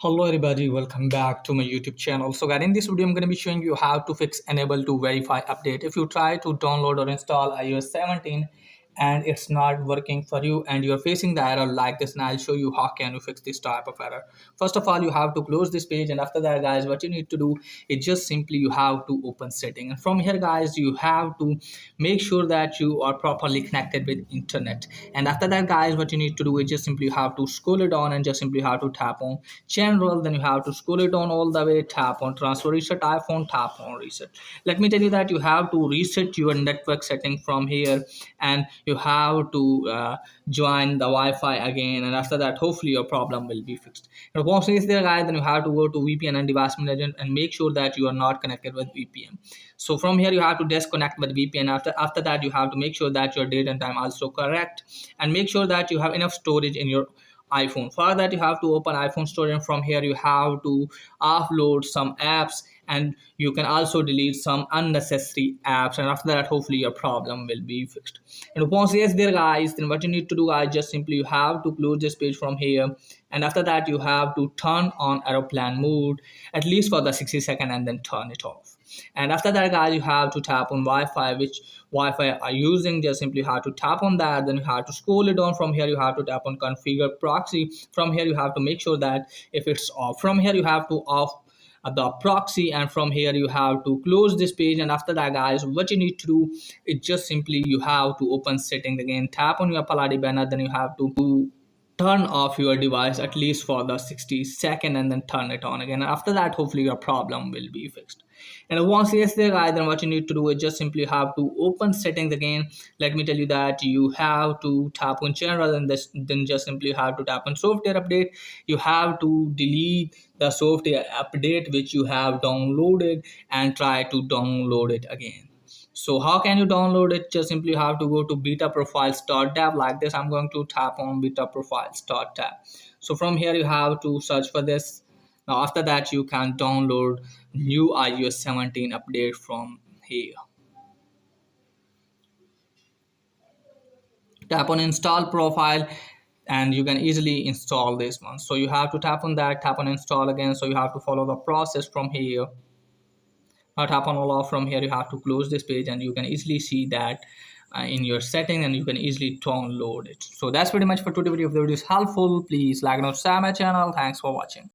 Hello everybody, welcome back to my YouTube channel. So guys, in this video I'm going to be showing you how to fix enable to verify update. If you try to download or install iOS 17 and it's not working for you and you're facing the error like this, and I'll show you how can you fix this type of error. First of all, you have to close this page, and after that guys, what you need to do is just simply you have to open setting, and from here guys you have to make sure that you are properly connected with internet. And after that guys, what you need to do is just simply you have to scroll it on and just simply have to tap on general, then you have to scroll it on all the way, tap on transfer reset iPhone, tap on reset. Let me tell you that you have to reset your network setting from here, and you have to join the Wi-Fi again, and after that hopefully your problem will be fixed. And once it's there guys, then you have to go to VPN and device manager and make sure that you are not connected with VPN. So from here you have to disconnect with VPN. After that you have to make sure that your date and time also correct, and make sure that you have enough storage in your iPhone. For that you have to open iPhone store, and from here you have to offload some apps, and you can also delete some unnecessary apps, and after that hopefully your problem will be fixed. And once it's there guys, then what you need to do guys, just simply you have to close this page from here, and after that you have to turn on aeroplane mode at least for the 60 seconds and then turn it off. And after that guys, you have to tap on Wi-Fi, which Wi-Fi are using. Just simply have to tap on that, then you have to scroll it down. From here you have to tap on configure proxy. From here you have to make sure that if it's off, from here you have to off the proxy, and from here you have to close this page. And after that guys, what you need to do is just simply you have to open settings again, tap on your Paladi banner, then you have to turn off your device at least for the 60 seconds and then turn it on again. After that hopefully your problem will be fixed. And once it's there guys, then what you need to do is just simply have to open settings again. Let me tell you that you have to tap on general, and then just simply have to tap on software update. You have to delete the software update which you have downloaded and try to download it again. So how can you download it? Just simply have to go to beta profiles.dev like this. I'm going to tap on beta profiles.dev. So from here you have to search for this. Now after that you can download new iOS 17 update from here. Tap on install profile and you can easily install this one. So you have to tap on that, tap on install again. So you have to follow the process from here. Now tap on all off. From here you have to close this page, and you can easily see that in your setting, and you can easily download it. So that's pretty much for today's video. If the video is helpful, please like and subscribe my channel. Thanks for watching.